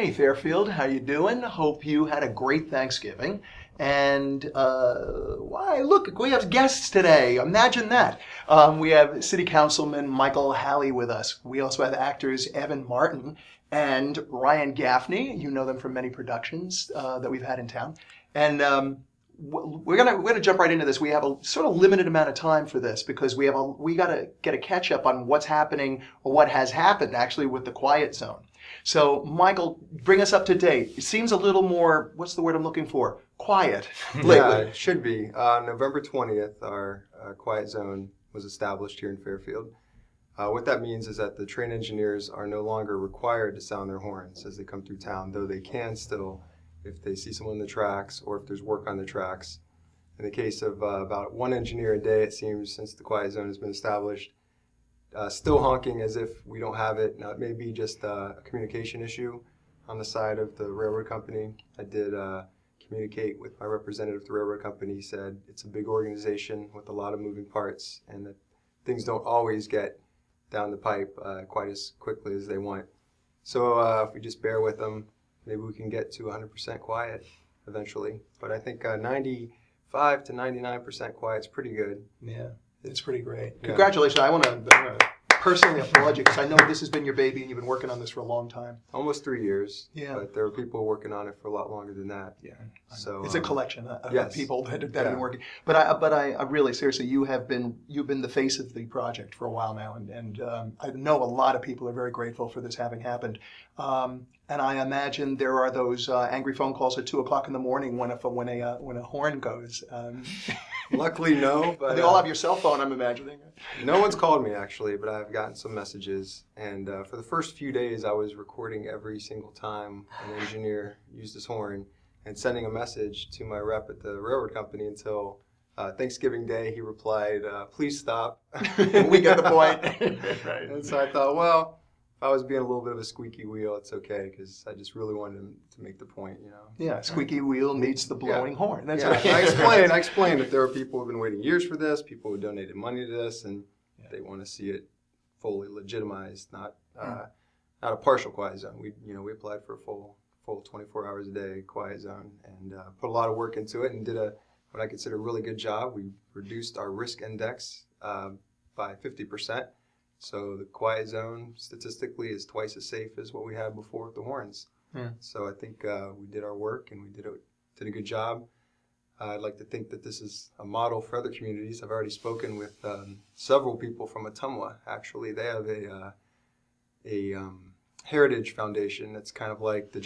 Hey Fairfield, how you doing? Hope you had a great Thanksgiving. And why, look, we have guests today. Imagine that. We have City Councilman Michael Halley with us. We also have actors Evan Martin and Ryan Gaffney. You know them from many productions that we've had in town. And we're gonna jump right into this. We have a sort of limited amount of time for this because we gotta get a catch up on what's happening or what has happened actually with the Quiet Zone. So, Michael, bring us up to date. It seems a little more, what's the word I'm looking for? Quiet lately. Yeah, it should be. November 20th, our Quiet Zone was established here in Fairfield. What that means is that the train engineers are no longer required to sound their horns as they come through town, though they can still if they see someone on the tracks or if there's work on the tracks. In the case of about one engineer a day, it seems, since the Quiet Zone has been established, still honking as if we don't have it. Now, it may be just a communication issue on the side of the railroad company. I did communicate with my representative at the railroad company. He said it's a big organization with a lot of moving parts and that things don't always get down the pipe quite as quickly as they want. So if we just bear with them, maybe we can get to 100% quiet eventually. But I think 95 to 99% quiet is pretty good. Yeah. It's pretty great. Yeah. Congratulations. I want to personally applaud you because I know this has been your baby and you've been working on this for a long time. Almost 3 years. Yeah. But there are people working on it for a lot longer than that. Yeah. So it's a collection of yes. people that have been working. But I really, seriously, you've been the face of the project for a while now, and I know a lot of people are very grateful for this having happened. And I imagine there are those angry phone calls at 2 o'clock in the morning when a horn goes. Luckily, no. But they all have your cell phone, I'm imagining. No one's called me, actually, but I've gotten some messages. And for the first few days, I was recording every single time an engineer used his horn and sending a message to my rep at the railroad company until Thanksgiving Day. He replied, please stop. We get the point. Right. And so I thought, well, if I was being a little bit of a squeaky wheel, it's okay, because I just really wanted him to make the point, you know. Yeah, squeaky wheel meets the blowing horn. That's right. I explained that there are people who have been waiting years for this, people who donated money to this, and they want to see it fully legitimized, not a partial quiet zone. We applied for a full 24 hours a day quiet zone and put a lot of work into it and did what I consider a really good job. We reduced our risk index by 50%. So the quiet zone statistically is twice as safe as what we had before with the horns. So I think we did our work and we did a good job. I'd like to think that this is a model for other communities. I've already spoken with several people from Ottumwa. Actually, they have a heritage foundation that's kind of like the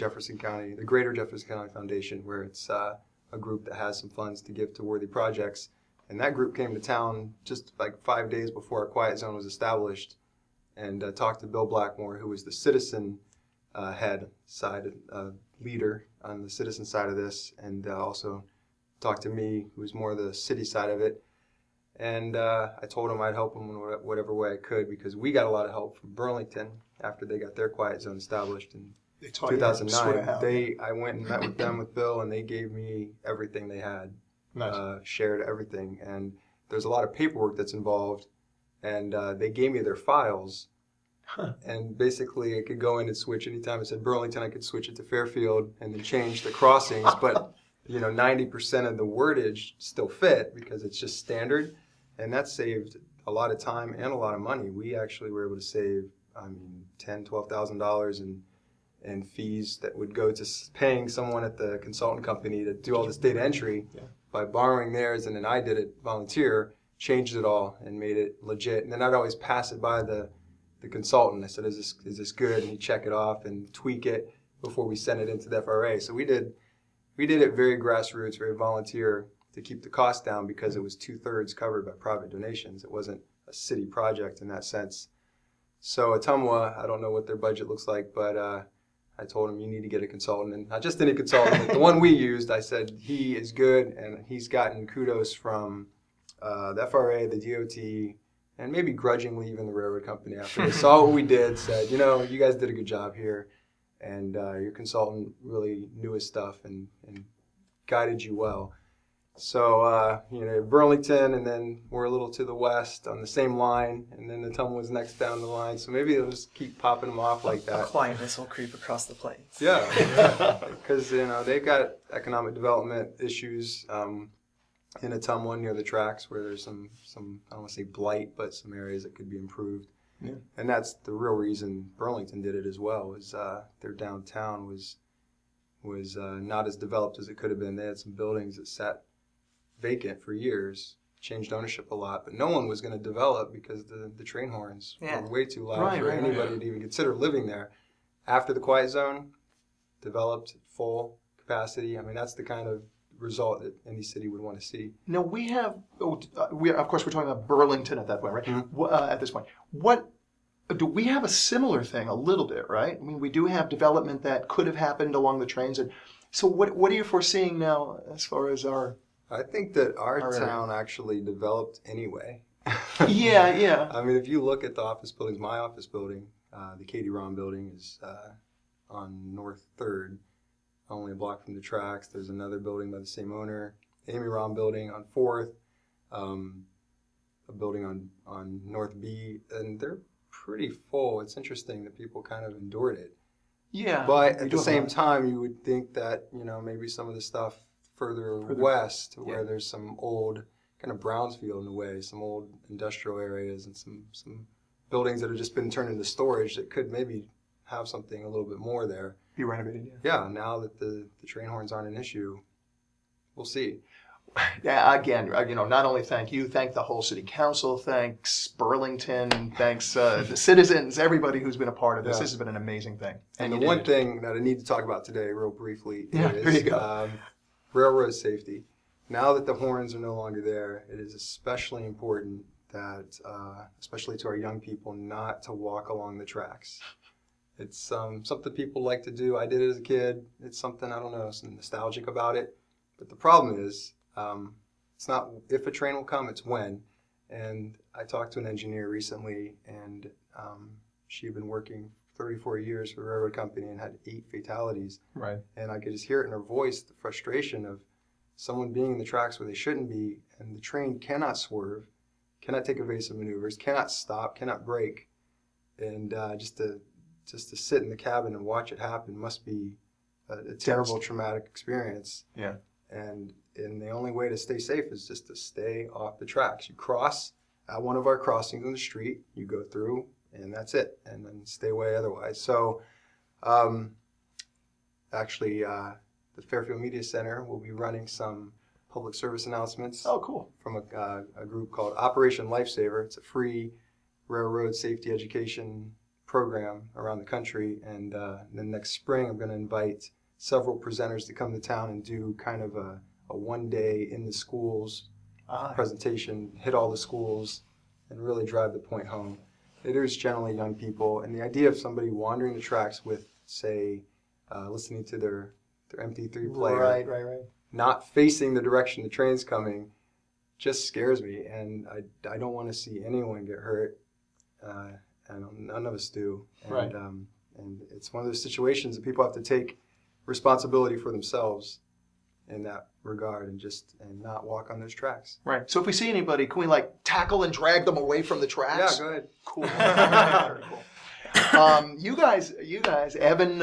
Greater Jefferson County Foundation, where it's a group that has some funds to give to worthy projects. And that group came to town just like 5 days before our Quiet Zone was established and talked to Bill Blackmore, who was the citizen leader on the citizen side of this, and also talked to me, who was more the city side of it. And I told him I'd help him in whatever way I could, because we got a lot of help from Burlington after they got their Quiet Zone established in 2009. I went and met with them with Bill, and they gave me everything they had. Nice. Shared everything, and there's a lot of paperwork that's involved, and they gave me their files, and basically I could go in and switch anytime it said Burlington. I could switch it to Fairfield and then change the crossings, but 90% of the wordage still fit because it's just standard, and that saved a lot of time and a lot of money. We actually were able to save $10,000-$12,000 in fees that would go to paying someone at the consultant company to do all this data entry. Yeah. By borrowing theirs, and then I did it volunteer, changed it all and made it legit. And then I'd always pass it by the consultant. I said, is this good? And he'd check it off and tweak it before we sent it into the FRA. So we did it very grassroots, very volunteer to keep the cost down, because it was 2/3 covered by private donations. It wasn't a city project in that sense. So Ottumwa, I don't know what their budget looks like, but I told him, you need to get a consultant, and not just any consultant. The one we used, I said, he is good, and he's gotten kudos from the FRA, the DOT, and maybe grudgingly even the railroad company after they saw what we did, said, you guys did a good job here, and your consultant really knew his stuff and guided you well. So, Burlington, and then we're a little to the west on the same line, and then Atumwa's next down the line. So maybe they'll just keep popping them off like that. A quietness will creep across the plains. Yeah, because they've got economic development issues in Atumwa near the tracks where there's some I don't want to say blight, but some areas that could be improved. Yeah. And that's the real reason Burlington did it as well. Was their downtown was not as developed as it could have been. They had some buildings that sat vacant for years, changed ownership a lot, but no one was going to develop because the train horns were way too loud for anybody to even consider living there. After the quiet zone developed full capacity, I mean, that's the kind of result that any city would want to see. Now of course we're talking about Burlington at that point, right? Mm-hmm. At this point, do we have a similar thing a little bit, right? I mean, we do have development that could have happened along the trains, and so what are you foreseeing now as far as our? I think that our town actually developed anyway. Yeah. I mean, if you look at the office buildings, my office building, the Katie Ron building is on North 3rd, only a block from the tracks. There's another building by the same owner, Amy Ron building on 4th, a building on North B, and they're pretty full. It's interesting that people kind of endured it. Yeah. But at the same time, you would think that, maybe some of the stuff further west, where there's some old kind of Brownsfield in a way, some old industrial areas and some buildings that have just been turned into storage that could maybe have something a little bit more there. Be renovated, yeah. Now that the train horns aren't an issue, we'll see. Yeah, again, not only thank the whole city council, thanks Burlington, thanks the citizens, everybody who's been a part of this. Yeah. This has been an amazing thing. And the one thing that I need to talk about today real briefly is there you go. Railroad safety. Now that the horns are no longer there, it is especially important that, especially to our young people, not to walk along the tracks. It's something people like to do. I did it as a kid. It's something, I don't know, some nostalgic about it. But the problem is, it's not if a train will come, it's when. And I talked to an engineer recently, and she had been working 34 years for a railroad company and had 8 fatalities. Right. And I could just hear it in her voice, the frustration of someone being in the tracks where they shouldn't be, and the train cannot swerve, cannot take evasive maneuvers, cannot stop, cannot brake. And just to sit in the cabin and watch it happen must be a terrible, traumatic experience. Yeah. And the only way to stay safe is just to stay off the tracks. You cross at one of our crossings on the street, you go through, and that's it, and then stay away otherwise. So, actually, the Fairfield Media Center will be running some public service announcements. Oh, cool. From a group called Operation Lifesaver. It's a free railroad safety education program around the country, and then next spring I'm going to invite several presenters to come to town and do kind of a one-day in the schools presentation, hit all the schools, and really drive the point home. It is generally young people, and the idea of somebody wandering the tracks with, say, listening to their MP3 player, right, not facing the direction the train's coming, just scares me, and I don't want to see anyone get hurt, and none of us do. And, right. And it's one of those situations that people have to take responsibility for themselves in that regard, and not walk on those tracks. Right. So if we see anybody, can we tackle and drag them away from the tracks? Yeah, go ahead. Cool. Very cool. You guys, Evan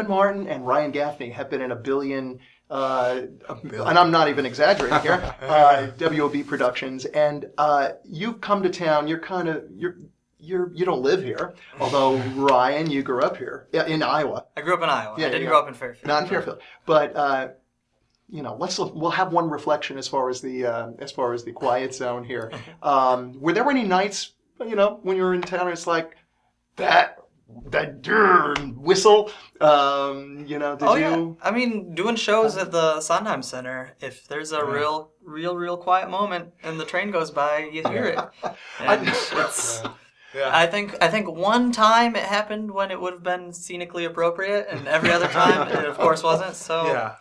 Martin and Ryan Gaffney have been in a billion, and I'm not even exaggerating here, WOB productions, and you've come to town. You don't live here, although Ryan, you grew up here in Iowa. I grew up in Iowa. I didn't grow up in Fairfield. Not in Fairfield, but we'll have one reflection as far as the quiet zone here. Were there any nights, when you were in town, it's like that whistle? Did you? Yeah. I mean, doing shows at the Sondheim Center, if there's a real quiet moment and the train goes by, you hear it. And it's. Yeah. I think one time it happened when it would have been scenically appropriate, and every other time it of course wasn't. So yeah.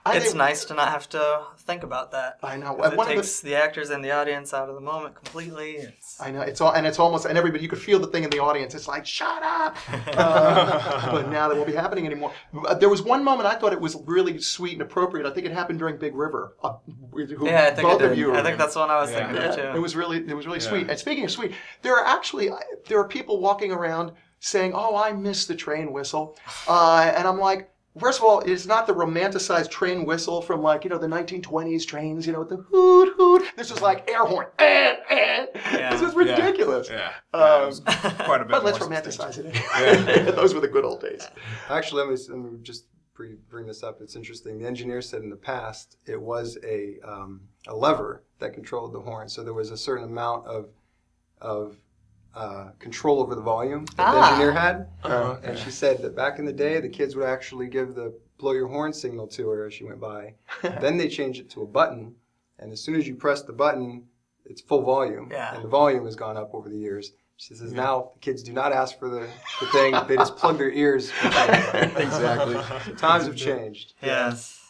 It's nice to not have to think about that. I know. It takes the actors and the audience out of the moment completely. I know. It's almost, and everybody, you could feel the thing in the audience. It's like, shut up. But now that won't be happening anymore. There was one moment I thought it was really sweet and appropriate. I think it happened during Big River. I think it did. I think that's the one I was thinking of too. It was really sweet. And speaking of sweet, there are people walking around saying, "Oh, I miss the train whistle," and I'm like, first of all, it's not the romanticized train whistle from the 1920s trains, with the hoot hoot. This was like air horn, This is ridiculous. Yeah. It was quite a bit. But let's romanticize it. Anyway. Those were the good old days. Actually, let me just bring this up. It's interesting. The engineer said in the past it was a lever that controlled the horn, so there was a certain amount of control over the volume that the engineer had. And she said that back in the day, the kids would actually give the blow your horn signal to her as she went by. Then they changed it to a button, and as soon as you press the button, it's full volume. And the volume has gone up over the years. She says now the kids do not ask for the thing, they just plug their ears. Exactly. So times have changed. Yes.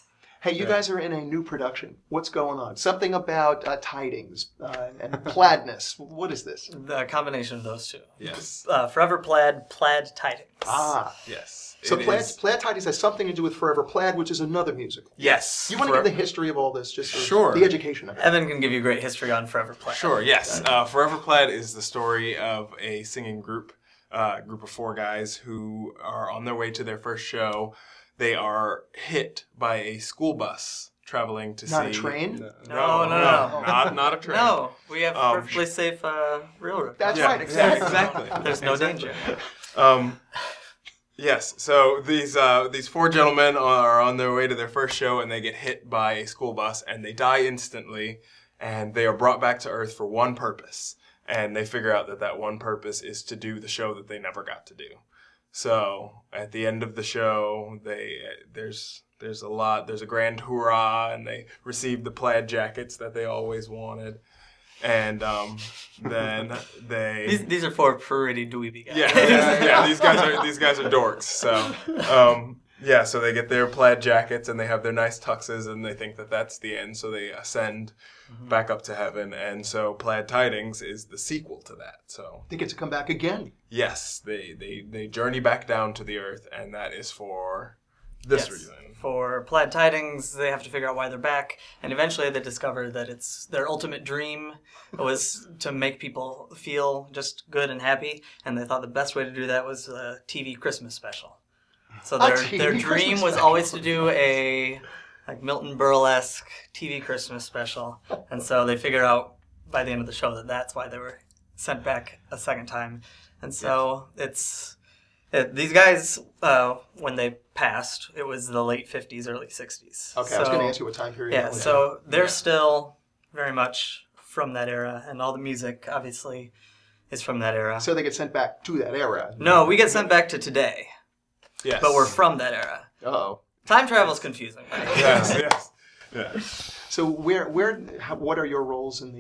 Hey, you guys are in a new production. What's going on? Something about tidings and plaidness. What is this? The combination of those two. Yes. Forever Plaid, Plaid Tidings. Yes. So Plaid Tidings has something to do with Forever Plaid, which is another musical. Yes. You want to give the history of all this, just sure. The education of it. Evan can give you great history on Forever Plaid. Sure, yes. Forever Plaid is the story of a singing group of 4 guys who are on their way to their first show. They are hit by a school bus traveling to Not a train? No. Not a train. No, we have perfectly safe railroad. That's right, exactly. Exactly. There's no danger. Yes, so these 4 gentlemen are on their way to their first show, and they get hit by a school bus, and they die instantly, and they are brought back to Earth for one purpose, and they figure out that one purpose is to do the show that they never got to do. So at the end of the show, there's a grand hurrah, and they receive the plaid jackets that they always wanted, and then these are 4 pretty dweeby guys. Yeah. These guys are dorks. So so they get their plaid jackets and they have their nice tuxes, and they think that that's the end. So they ascend back up to heaven, and so Plaid Tidings is the sequel to that. So they get to come back again. Yes, they journey back down to the earth, and that is for this reason. For Plaid Tidings, they have to figure out why they're back, and eventually they discover that it's their ultimate dream was to make people feel just good and happy, and they thought the best way to do that was a TV Christmas special. So their dream was always to do a Milton Berle-esque TV Christmas special, and so they figure out by the end of the show that that's why they were sent back a second time. And so these guys, when they passed, it was the late 50s, early 60s. Okay, I was going to ask you what time period. Yeah, so they're still very much from that era, and all the music, obviously, is from that era. So they get sent back to that era. No, we get sent back to today. Yes. But we're from that era. Uh-oh. Time travel's confusing. Yes. So what are your roles in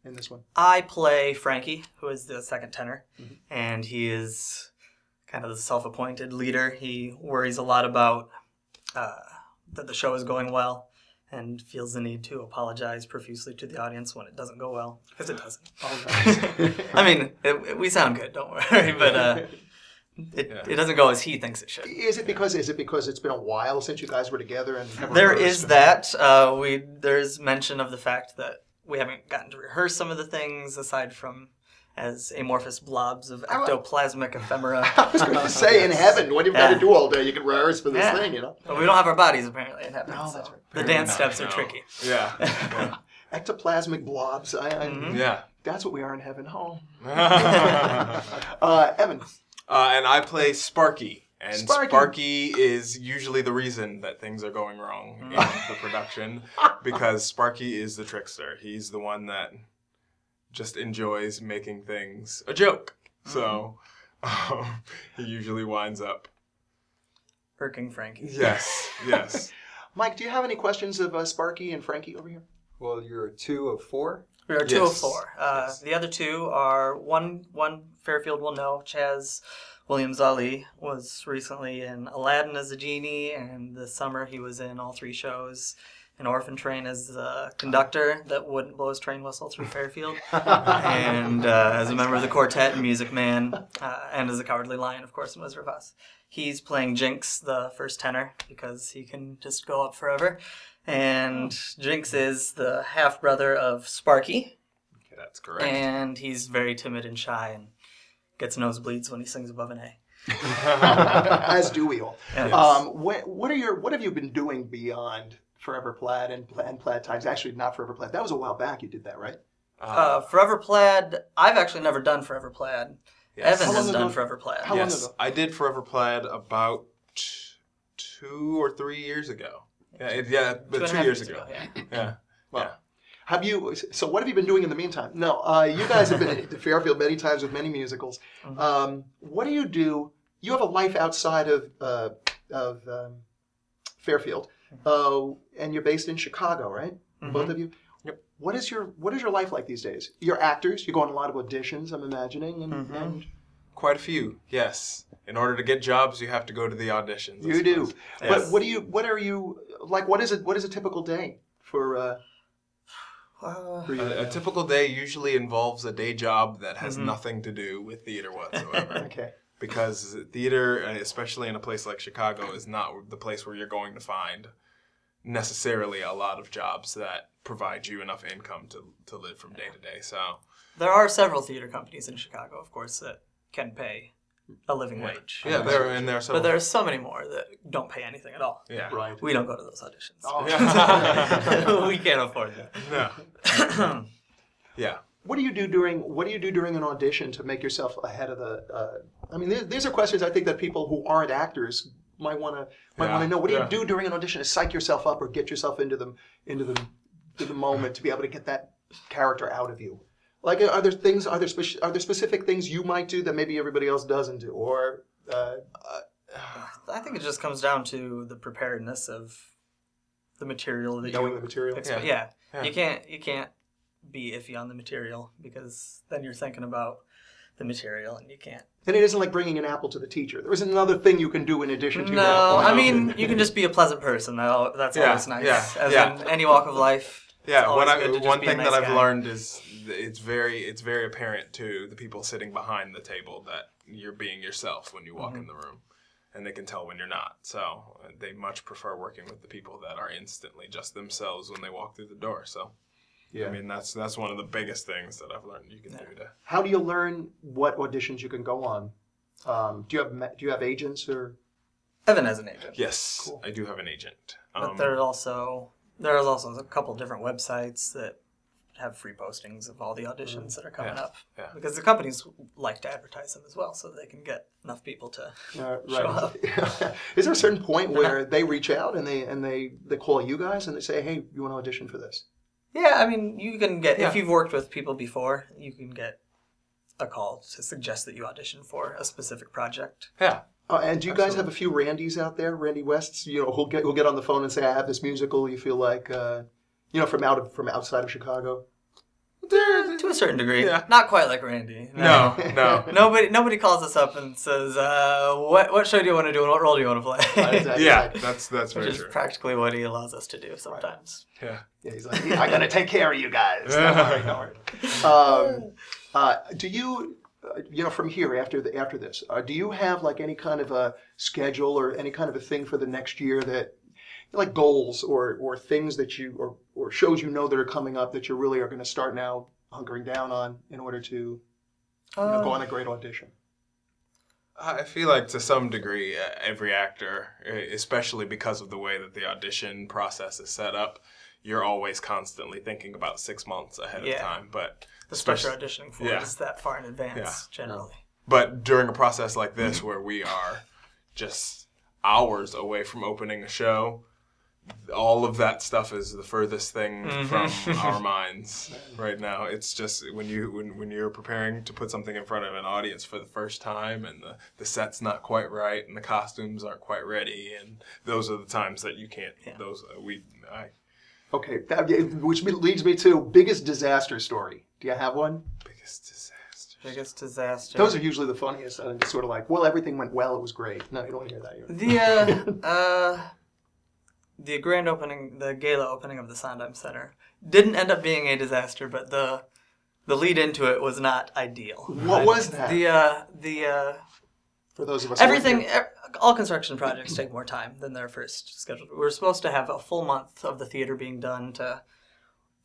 this one? I play Frankie, who is the second tenor, and he is kind of the self-appointed leader. He worries a lot about that the show is going well, and feels the need to apologize profusely to the audience when it doesn't go well, because it doesn't. I mean, we sound good, don't worry, but it doesn't go as he thinks it should. Is it because it's been a while since you guys were together and there is that. There's mention of the fact that we haven't gotten to rehearse some of the things aside from as amorphous blobs of ectoplasmic ephemera. I was going to say, in heaven, what you've got to do all day, you can rehearse for this thing, But we don't have our bodies, apparently, in heaven. No, so that's right. The dance steps are tricky. Yeah. Ectoplasmic blobs. That's what we are in heaven. Oh. Evan. And I play Sparky. And Sparky is usually the reason that things are going wrong in the production, because Sparky is the trickster. He's the one that just enjoys making things a joke. So he usually winds up irking Frankie. Yes. Mike, do you have any questions of Sparky and Frankie over here? Well, you're 2 of 4? We are 2 of 4. The other 2 are one Fairfield will know. Chaz William Zully was recently in Aladdin as a genie, and this summer he was in all 3 shows. An Orphan Train as the conductor that wouldn't blow his train whistle through Fairfield, and as a member of the quartet and Music Man, and as a Cowardly Lion, of course, in Wizard of Oz. He's playing Jinx, the first tenor, because he can just go up forever. And Jinx is the half-brother of Sparky. Okay, that's correct. And he's very timid and shy and gets nosebleeds when he sings above an A. As do we all. Yes. What have you been doing beyond Forever Plaid and Plaid Times? Actually, not Forever Plaid. That was a while back you did that, right? Forever Plaid, I've actually never done Forever Plaid. Yes. Evan has done Forever Plaid. How long ago? I did Forever Plaid about 2 or 3 years ago. But 2 years ago. Yeah. Well, have you? So what have you been doing in the meantime? No, you guys have been to Fairfield many times with many musicals. What do? You have a life outside of Fairfield, and you're based in Chicago, right? Both of you. Yep. What is your life like these days? You're actors. You go on a lot of auditions, I'm imagining, and quite a few. Yes. In order to get jobs, you have to go to the auditions. You do. Yes. But what are you like? What is a typical day for? A typical day usually involves a day job that has nothing to do with theater whatsoever. Okay. Because theater, especially in a place like Chicago, is not the place where you're going to find necessarily a lot of jobs that provide you enough income to live from day to day. So there are several theater companies in Chicago, of course, that can pay a living wage. Yeah, there are several. But there are so many more that don't pay anything at all. Yeah. Right. We don't go to those auditions. Oh. We can't afford that. No. Yeah. What do you do during an audition to make yourself ahead of the? I mean, these are questions I think that people who aren't actors might want to know. What do you do during an audition to psych yourself up or get yourself into the moment to be able to get that character out of you? Like, are there specific things you might do that maybe everybody else doesn't do, or? I think it just comes down to the preparedness of the material that knowing the material. Yeah. You can't be iffy on the material because then you're thinking about the material and you can't. And it isn't like bringing an apple to the teacher. There isn't another thing you can do in addition to. No, I mean you can just be a pleasant person. That's always nice. Yeah. In any walk of life. Yeah, one thing that I've learned is it's very apparent to the people sitting behind the table that you're being yourself when you walk in the room, and they can tell when you're not. So they much prefer working with the people that are instantly just themselves when they walk through the door. So yeah, I mean that's one of the biggest things that I've learned you can do to. How do you learn what auditions you can go on? Do you have agents or? Evan has an agent. Yes, cool. I do have an agent. But there's also a couple different websites that have free postings of all the auditions that are coming up. Yeah. Because the companies like to advertise them as well, so they can get enough people to show up. Is there a certain point where they reach out and they call you guys and they say, "Hey, you want to audition for this?" Yeah, I mean, you can get if you've worked with people before, you can get a call to suggest that you audition for a specific project. Yeah. And do you guys have a few Randys out there, Randy Wests? Who'll get on the phone and say, "I have this musical." You feel like, from outside of Chicago. To a certain degree, not quite like Randy. No. Nobody calls us up and says, "What show do you want to do and what role do you want to play?" Exactly. Yeah, that's very true. Which is practically what he allows us to do sometimes. Right. Yeah, he's like, "I'm gonna take care of you guys." Don't worry. Do you? From here after this, do you have like any kind of a schedule or any kind of a thing for the next year that, like goals or things that you or shows that are coming up that you really are going to start now hunkering down on in order to go on a great audition? I feel like to some degree, every actor, especially because of the way that the audition process is set up, you're always constantly thinking about 6 months ahead of time. But the stuff you're auditioning for is that far in advance, generally. But during a process like this, where we are just hours away from opening a show, all of that stuff is the furthest thing from our minds right now. It's just when you're preparing to put something in front of an audience for the first time, and the set's not quite right, and the costumes aren't quite ready, and those are the times that you can't. Okay, which leads me to biggest disaster story. Do you have one? Biggest disaster. Biggest disaster. Those are usually the funniest. It's sort of like, well, everything went well. It was great. No, you don't hear that. The grand opening, the gala opening of the Sondheim Center, didn't end up being a disaster, but the lead into it was not ideal. What was that? For those of us, all construction projects take more time than their first scheduled. We were supposed to have a full month of the theater being done to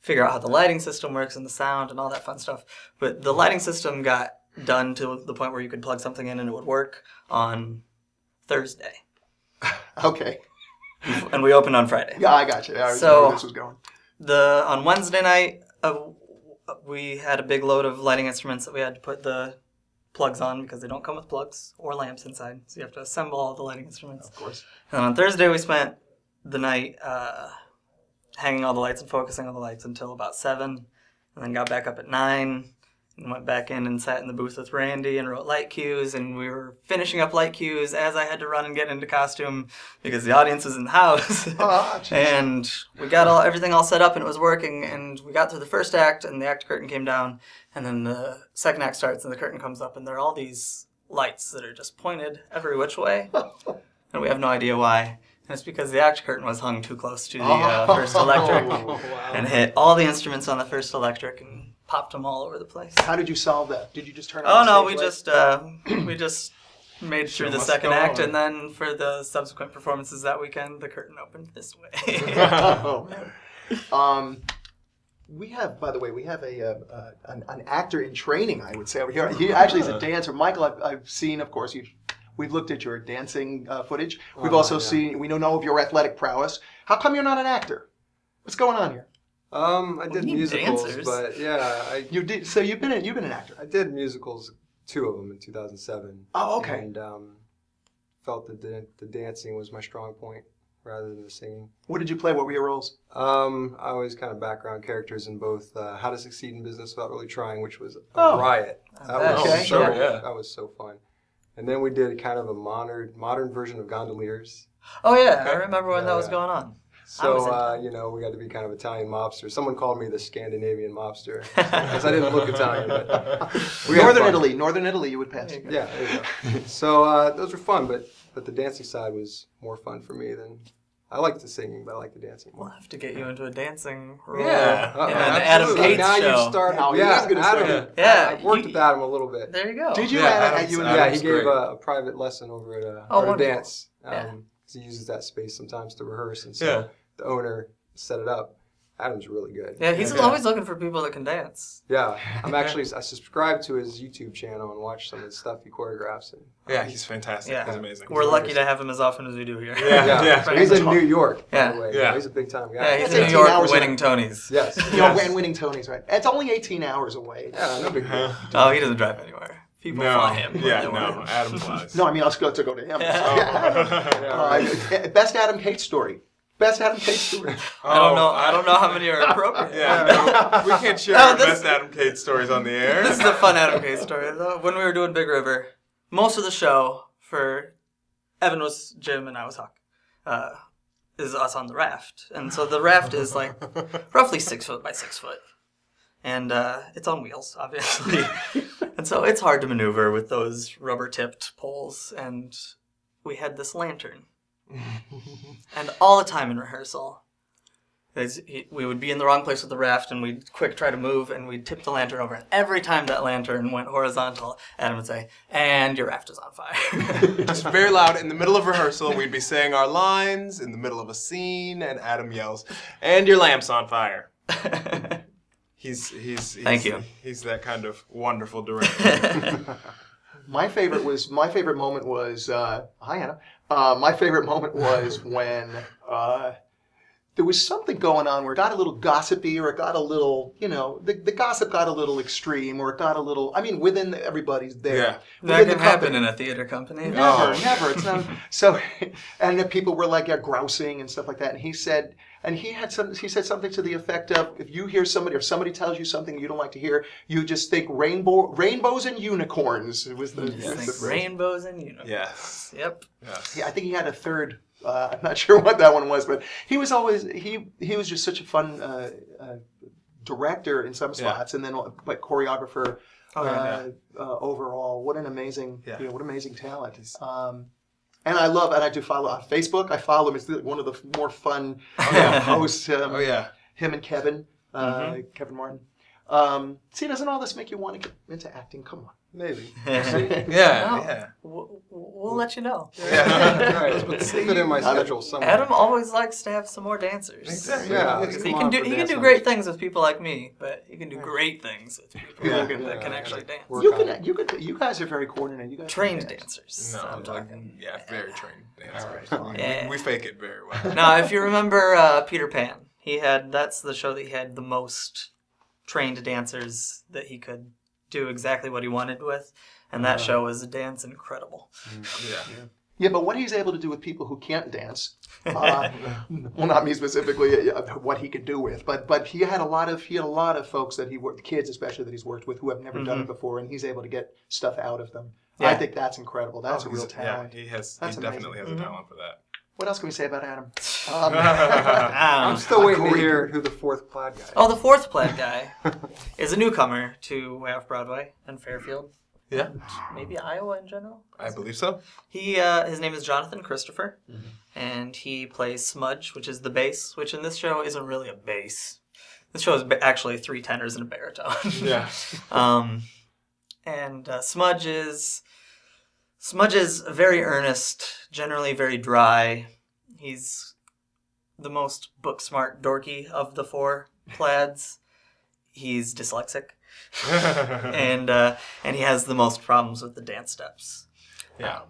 figure out how the lighting system works and the sound and all that fun stuff. But the lighting system got done to the point where you could plug something in and it would work on Thursday. Okay. And we opened on Friday. Yeah, I got you. I So- know where this was going. On Wednesday night, we had a big load of lighting instruments that we had to put the plugs on because they don't come with plugs or lamps inside. So you have to assemble all the lighting instruments. Of course. And on Thursday, we spent the night hanging all the lights and focusing on the lights until about 7, and then got back up at 9, and went back in and sat in the booth with Randy and wrote light cues, and we were finishing up light cues as I had to run and get into costume because the audience was in the house. And we got everything all set up and it was working, and we got through the first act and the act curtain came down, and then the second act starts and the curtain comes up and there are all these lights that are just pointed every which way, and we have no idea why. And it's because the act curtain was hung too close to the first electric and hit all the instruments on the first electric and popped them all over the place. How did you solve that? Did you just turn Oh on the no, stage we just made through the must second go act, on. and then for the subsequent performances that weekend, the curtain opened this way. Oh, man. We have, by the way, an actor in training, I would say, over here. He actually is a dancer. Michael, I've seen, of course, we've looked at your dancing footage. We've also seen, we know of your athletic prowess. How come you're not an actor? What's going on here? I did We need musicals, dancers. but yeah, You did. So you've been an actor. I did musicals, 2 of them in 2007. Oh, okay. And felt that the dancing was my strong point rather than the singing. What did you play? What were your roles? I was kind of background characters in both How to Succeed in Business Without Really Trying, which was a riot. That was Okay. that was so fun. And then we did kind of a modern version of Gondoliers. Oh yeah, I remember when that was going on. So, we got to be kind of Italian mobster. Someone called me the Scandinavian mobster because I didn't look Italian. But Northern Italy, you would pass. Yeah, there you go. So those were fun, but the dancing side was more fun for me than I liked the singing, but I liked the dancing more. We'll have to get you into a dancing role. Yeah. In an Adam Cates now show. you started. Now he Yeah, is gonna start. Adam. Yeah, I worked with Adam a little bit. There you go. Did you? Yeah, Yeah, he gave great. a private lesson over at a wonderful. dance. Yeah. 'Cause he uses that space sometimes to rehearse, and so the owner set it up. Adam's really good. Yeah, he's always looking for people that can dance. Yeah, I subscribe to his YouTube channel and watch some of the stuff he choreographs. And Yeah, he's fantastic. Yeah. He's amazing. We're lucky to have him as often as we do here. Yeah. So he's in New York, by Yeah. the way. Yeah. He's a big time guy. Yeah, he's That's in New 18 York hours winning Tonys. Yes. And winning Tonys, right? It's only 18 hours away. Yeah, no big deal. Oh, he doesn't drive anywhere. People fly him. Yeah, Don't no. worry. Adam flies. No, I mean, I'll go to him. Yeah. Best Adam Cates story. Best Adam Cates story. I don't know how many are appropriate. Yeah, no, we can't share our best Adam Cates stories on the air. This is a fun Adam Cates story, though. When we were doing Big River, most of the show for Evan was Jim and I was Huck, is us on the raft. And so the raft is like roughly 6 foot by 6 foot. And it's on wheels, obviously. And so it's hard to maneuver with those rubber-tipped poles. And we had this lantern. And all the time in rehearsal, we would be in the wrong place with the raft, and we'd quick try to move, and we'd tip the lantern over. And every time that lantern went horizontal, Adam would say, "And your raft is on fire." Just very loud in the middle of rehearsal. We'd be saying our lines in the middle of a scene, and Adam yells, "And your lamp's on fire." He's Thank you. He's that kind of wonderful director. My favorite moment was hi Anna. My favorite moment was when there was something going on where it got a little gossipy, or it got a little, the gossip got a little extreme, or it got a little, within everybody's there. Yeah. That can happen in a theater company. Never. It's not. So, and the people were like grousing and stuff like that. And he said something to the effect of, if you hear somebody, or somebody tells you something you don't like to hear, you just think rainbows and unicorns. It was the phrase. Rainbows and unicorns. Yes. Yep. Yes. Yeah, I think he had a third. I'm not sure what that one was, but he was always he was just such a fun director in some spots, and then but choreographer overall. What an amazing, what amazing talent. And I do follow on Facebook. I follow him. It's one of the more fun hosts. Him and Kevin, Kevin Martin. See, doesn't all this make you want to get into acting? Come on. Maybe. We'll let you know. Right. Let's put it in my schedule somewhere. Adam always likes to have some more dancers. Exactly. Yeah. He can do great things with people like me, but he can do great things with people that can actually dance. You guys are very coordinated. You guys Trained dancers. No, I'm talking. very trained dancers. Yeah. We fake it very well. Now, if you remember Peter Pan, that's the show that he had the most trained dancers that he could do exactly what he wanted with, and that show was dance incredible. Yeah, but what he's able to do with people who can't dance, well, not me specifically, what he could do with, but he had a lot of folks that he worked, kids especially that he's worked with who have never done it before, and he's able to get stuff out of them. Yeah. I think that's incredible. That's a real talent. Yeah, he definitely has a talent for that. What else can we say about Adam? I'm still waiting to hear who the fourth plaid guy is. Oh, the fourth plaid guy is a newcomer to way off Broadway and Fairfield. Yeah. Maybe Iowa in general. I believe so. His name is Jonathan Christopher, and he plays Smudge, which is the bass, which in this show isn't really a bass. This show is actually 3 tenors and a baritone. Yeah. And Smudge is very earnest, generally very dry. He's the most book-smart dorky of the 4 plaids. He's dyslexic. and he has the most problems with the dance steps. Yeah.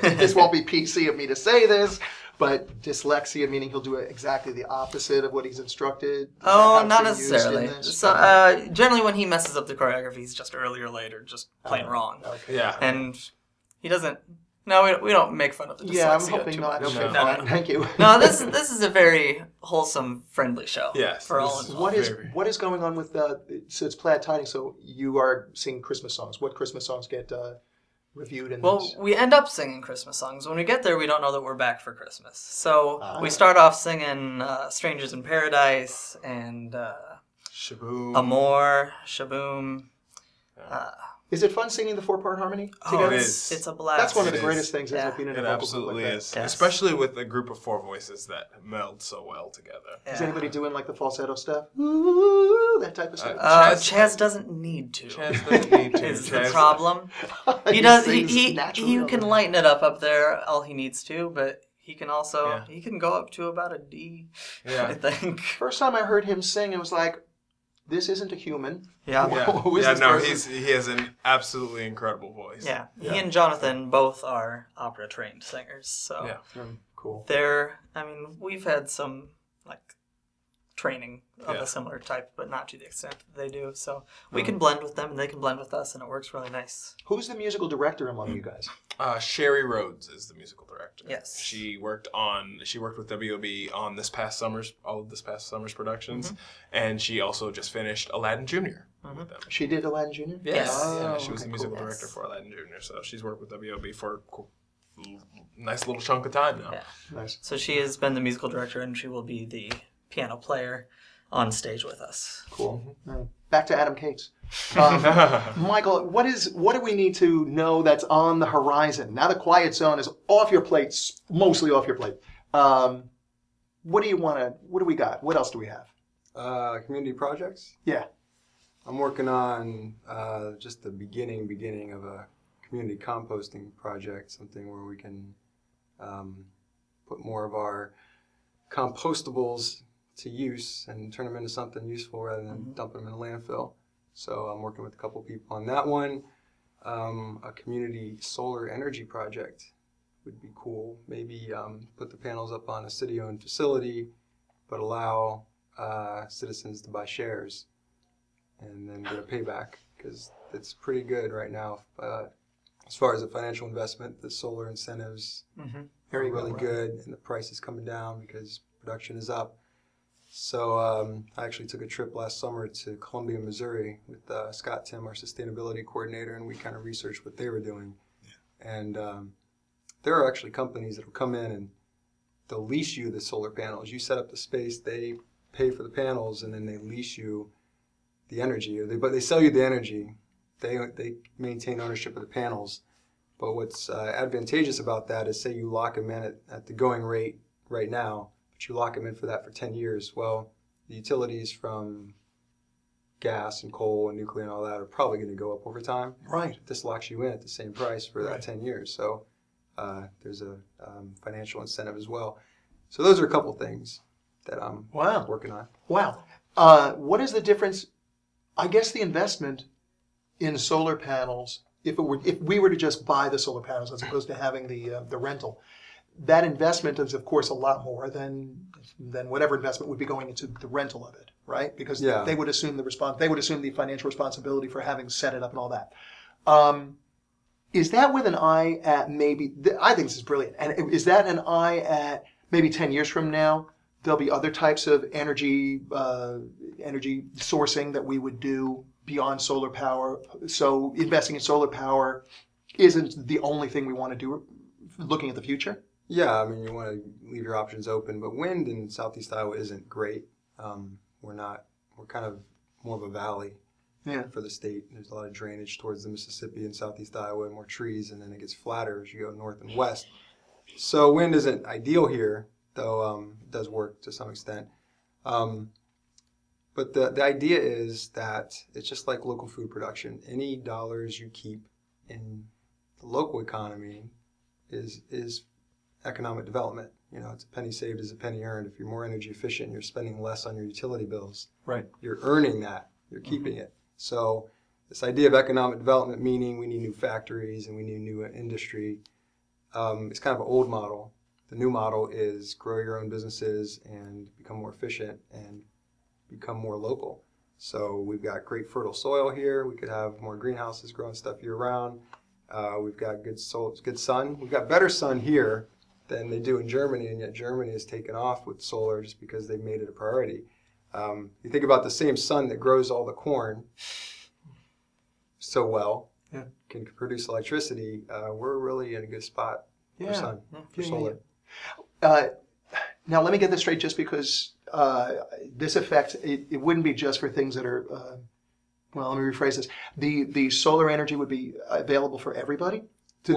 This won't be PC of me to say this, but dyslexia, meaning he'll do exactly the opposite of what he's instructed? Oh, not necessarily. So, generally when he messes up the choreography, he's just early or late or just plain wrong. Okay. Yeah. And he doesn't... No, we don't make fun of the dyslexia. Yeah, I'm hoping too not. much. Okay, No. fine. Thank you. No, this is a very wholesome, friendly show. Yes. For all involved. What is going on with so it's Plaid Tidings, so you are singing Christmas songs. What Christmas songs get reviewed in Well, this? we end up singing Christmas songs. When we get there, we don't know that we're back for Christmas. So we start off singing Strangers in Paradise and Shaboom. Amor, Shaboom. Is it fun singing the 4-part harmony Oh, together? it's a blast. That's one of the It greatest is. things, isn't it, being in a It vocal absolutely group like is. that? Yes. Especially with a group of 4 voices that meld so well together. Yeah. Is anybody doing like the falsetto stuff? Ooh, that type of stuff? Chaz doesn't need to. Chaz doesn't need to. Is the Chaz- problem. He does. sings He naturally can over- lighten it up there all he needs to, but he can also Yeah. he can go up to about a D. Yeah. I think. First time I heard him sing, it was like, this isn't a human. Yeah. Who is this person? he has an absolutely incredible voice. Yeah. He and Jonathan both are opera trained singers, so Yeah. Cool. we've had some like training of Yeah. a similar type, but not to the extent that they do. So we can blend with them and they can blend with us, and it works really nice. Who's the musical director among you guys? Sherry Rhodes is the musical director. Yes. She worked with WOB on all of this past summer's productions, and she also just finished Aladdin Jr. with them. She did Aladdin Jr.? Yes. Oh, She was the okay, musical cool. director for Aladdin Jr. So she's worked with WOB for a nice little chunk of time now. Yeah. Nice. So she has been the musical director, and she will be the piano player on stage with us. Cool. Back to Adam Cates. Michael, what do we need to know that's on the horizon? Now the Quiet Zone is off your plate, mostly off your plate. What do we got? What else do we have? Community projects? Yeah. I'm working on just the beginning of a community composting project, something where we can put more of our compostables to use and turn them into something useful rather than dumping them in a landfill. So I'm working with a couple people on that one. A community solar energy project would be cool. Maybe put the panels up on a city-owned facility, but allow citizens to buy shares and then get a payback, because it's pretty good right now. As far as a financial investment, the solar incentives are really good, and the price is coming down because production is up. So I actually took a trip last summer to Columbia, Missouri with Scott Tim, our sustainability coordinator, and we kind of researched what they were doing. Yeah. And there are actually companies that will come in and they'll lease you the solar panels. You set up the space, they pay for the panels, and then they lease you the energy, but they sell you the energy. They maintain ownership of the panels. But what's advantageous about that is, say you lock them in at the going rate right now, but you lock them in for that for 10 years. Well, the utilities from gas and coal and nuclear and all that are probably going to go up over time. Right. This locks you in at the same price for that 10 years. So there's a financial incentive as well. So those are a couple things that I'm working on. Wow. What is the difference? I guess the investment in solar panels, if we were to just buy the solar panels as opposed to having the rental, that investment is of course a lot more than whatever investment would be going into the rental of it, right? Because they would assume the financial responsibility for having set it up and all that. Is that with an eye at maybe? I think this is brilliant. And is that an eye at maybe 10 years from now? There'll be other types of energy sourcing that we would do beyond solar power. So investing in solar power isn't the only thing we want to do looking at the future? Yeah, I mean, you want to leave your options open, but wind in Southeast Iowa isn't great. We're kind of more of a valley for the state. There's a lot of drainage towards the Mississippi in Southeast Iowa and more trees, and then it gets flatter as you go north and west. So wind isn't ideal here, though it does work to some extent. But the idea is that it's just like local food production. Any dollars you keep in the local economy is economic development. You know, it's a penny saved is a penny earned. If you're more energy efficient, you're spending less on your utility bills. Right. You're earning that. You're keeping it. So this idea of economic development, meaning we need new factories and we need new industry, it's kind of an old model. The new model is grow your own businesses and become more efficient and become more local. So we've got great fertile soil here. We could have more greenhouses growing stuff year round. We've got good sun. We've got better sun here than they do in Germany, and yet Germany has taken off with solar just because they've made it a priority. You think about the same sun that grows all the corn so well, can produce electricity. We're really in a good spot for sun, for solar. Now, let me get this straight, just because this affects, it wouldn't be just for things that are, well, let me rephrase this. The solar energy would be available for everybody? To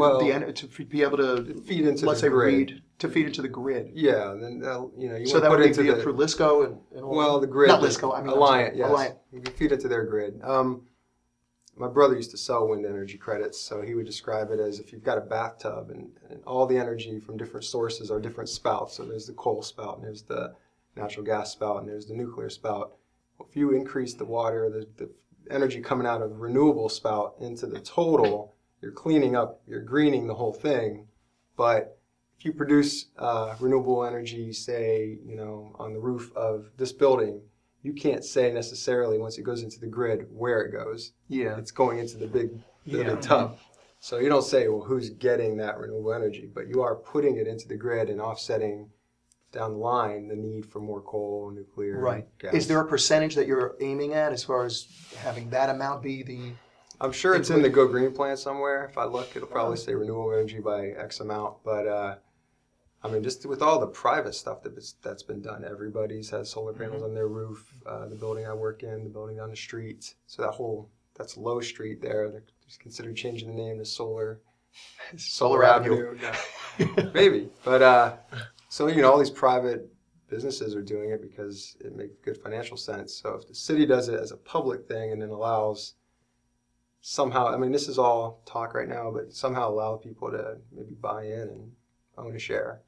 be able to feed into let's the say grid. feed into the grid. Yeah, then you so that would be through LISCO and all well, the grid. Not LISCO, I mean Alliant. Yes, Alliant. You can feed into their grid. My brother used to sell wind energy credits, so he would describe it as if you've got a bathtub and all the energy from different sources are different spouts. So there's the coal spout, and there's the natural gas spout, and there's the nuclear spout. Well, if you increase the water, the energy coming out of renewable spout into the total, you're cleaning up, you're greening the whole thing. But if you produce renewable energy, say, on the roof of this building, you can't say necessarily once it goes into the grid where it goes. Yeah. It's going into the big tub. So you don't say, well, who's getting that renewable energy? But you are putting it into the grid and offsetting down the line the need for more coal, nuclear, gas. Is there a percentage that you're aiming at as far as having that amount be the... I'm sure it's in the Go Green plan somewhere. If I look, it'll probably say renewable energy by X amount. But I mean, just with all the private stuff that's been done, everybody's has solar panels on their roof. The building I work in, the building down the street. So that's Low Street there. They're just considering changing the name to Solar Avenue. Maybe. But so, all these private businesses are doing it because it makes good financial sense. So if the city does it as a public thing and then allows somehow, I mean, this is all talk right now, but somehow allow people to maybe buy in and own a share.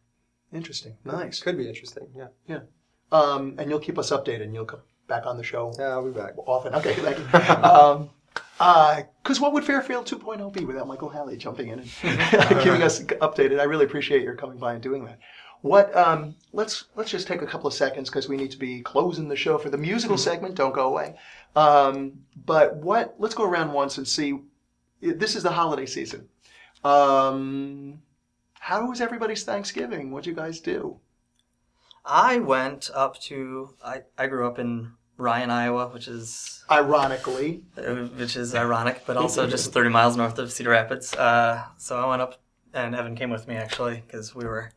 Interesting. Nice. Could be interesting, yeah. Yeah. And you'll keep us updated, and you'll come back on the show. Yeah, I'll be back. Often. Okay, thank you. Because what would Fairfield 2.0 be without Michael Halley jumping in and keeping us updated? I really appreciate your coming by and doing that. Let's just take a couple of seconds because we need to be closing the show for the musical segment. Don't go away. Let's go around once and see. This is the holiday season. How was everybody's Thanksgiving? What'd you guys do? I went up to, I grew up in Ryan, Iowa, which is ironic, but also just 30 miles north of Cedar Rapids. So I went up, and Evan came with me actually, because we're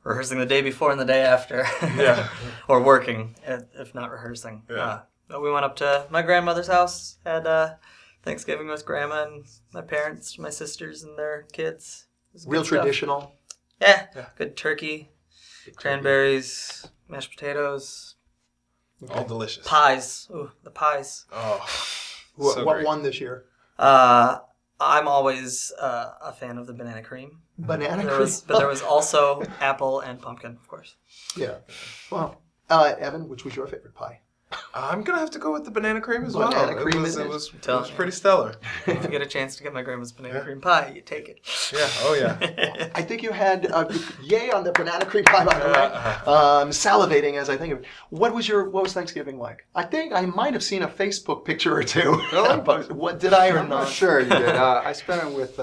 rehearsing the day before and the day after. Yeah. Or working, if not rehearsing. Yeah. We went up to my grandmother's house, had Thanksgiving with Grandma and my parents, my sisters, and their kids. Real traditional. Yeah. Good turkey, cranberries, mashed potatoes. All delicious. Pies. Ooh, the pies. Oh. What won this year? I'm always a fan of the banana cream. Banana cream? But there was also apple and pumpkin, of course. Yeah. Well, Evan, which was your favorite pie? I'm going to have to go with the banana cream as well. Banana cream It was pretty stellar. If you get a chance to get my grandma's banana cream pie, you take it. Yeah, oh yeah. I think you had yay on the banana cream pie, by the way. Salivating as I think of it. What was Thanksgiving like? I think I might have seen a Facebook picture or two. Really? But what did I or I'm not? not sure you did. I spent it with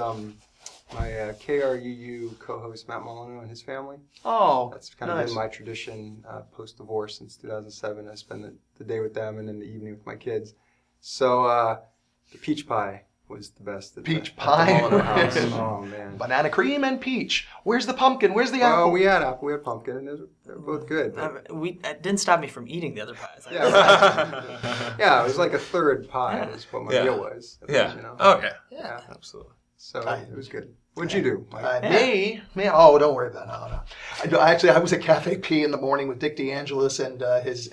my KRUU co-host Matt Molyneux and his family. Oh, That's kind of been my tradition post-divorce since 2007. I spend the day with them and then the evening with my kids. So the peach pie was the best. Peach pie? At the house. Oh, man. Banana cream and peach. Where's the pumpkin? Where's the apple? Well, we had apple, we had pumpkin, and they were both good. It didn't stop me from eating the other pies. Yeah, it was like a third pie is what my meal was. Yeah. You know? Oh, yeah. Yeah. Absolutely. So it was good. What'd you do, Mike? Me? Oh, don't worry about it. No. I was at Cafe P in the morning with Dick DeAngelis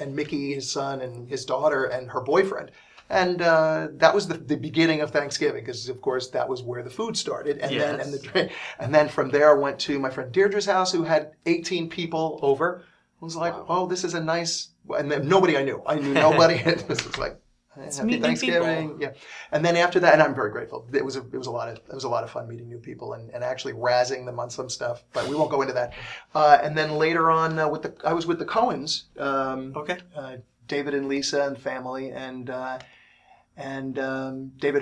and Mickey, his son, and his daughter, and her boyfriend. And that was the beginning of Thanksgiving, because of course that was where the food started. And then from there I went to my friend Deirdre's house, who had 18 people over. I was like, oh, this is a nice. And then nobody I knew. I knew nobody. This was like. Happy Thanksgiving, yeah. And then after that, and I'm very grateful. It was a lot of fun meeting new people and actually razzing them on some stuff. But we won't go into that. And then later on, I was with the Cohens. Okay. David and Lisa and family, and David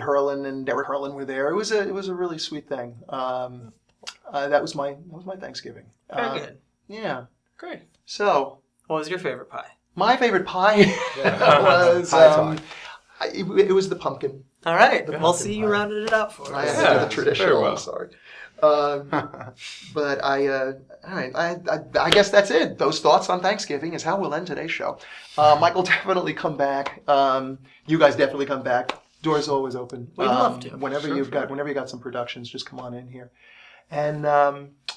Hurlin and Derek Hurlin were there. It was a really sweet thing. That was my Thanksgiving. Very good. Yeah. Great. So, what was your favorite pie? My favorite pie was it was the pumpkin. All right, we'll see you rounded it out for I us. had to do the traditional. well. I'm sorry, but I guess that's it. Those thoughts on Thanksgiving is how we'll end today's show. Michael, definitely come back. You guys definitely come back. Doors always open. We'd love to. Whenever you got some productions, just come on in here. And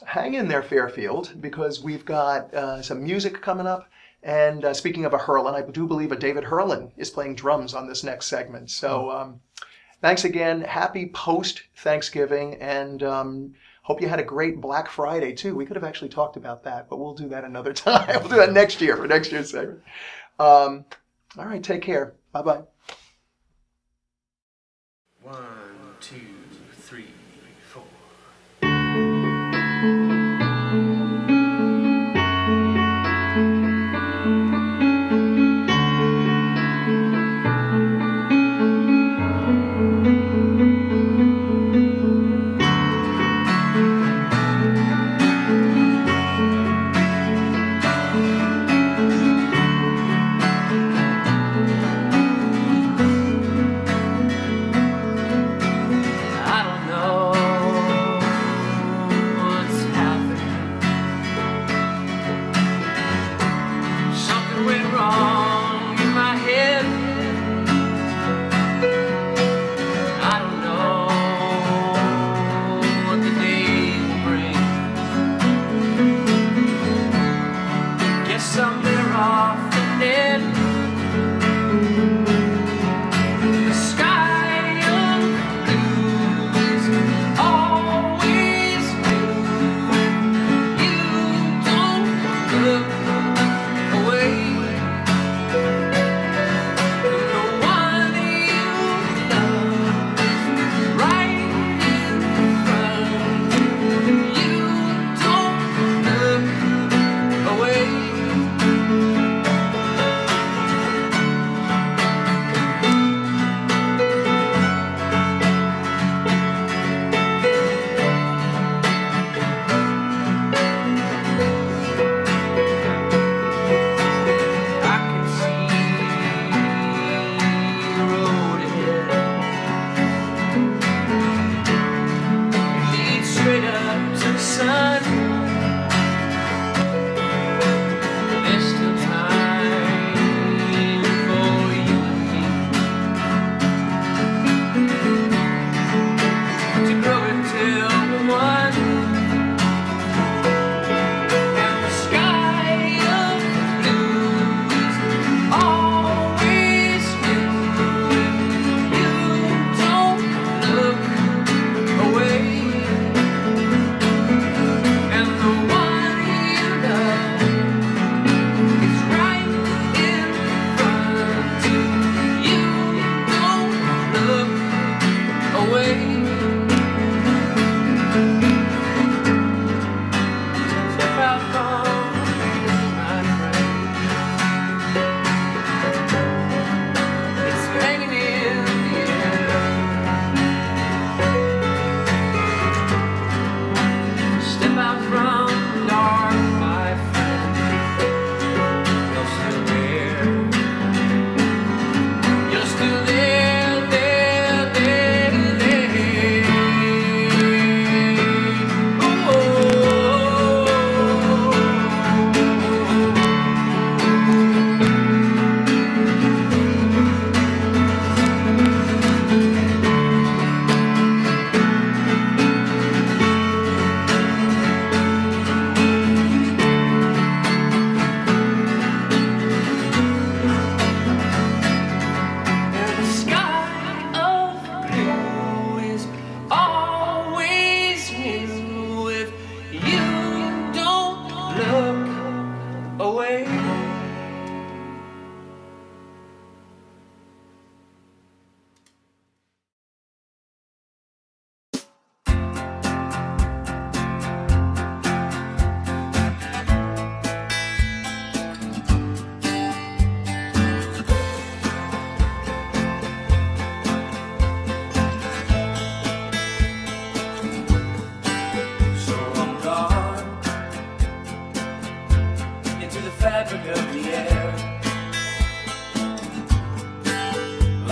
hang in there, Fairfield, because we've got some music coming up. And speaking of a Hurlin, I do believe a David Hurlin is playing drums on this next segment. So thanks again. Happy post-Thanksgiving. And hope you had a great Black Friday, too. We could have actually talked about that, but we'll do that another time. We'll do that next year for next year's segment. All right, take care. Bye-bye. 1, 2, 3, 4. I don't know what's happening.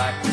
like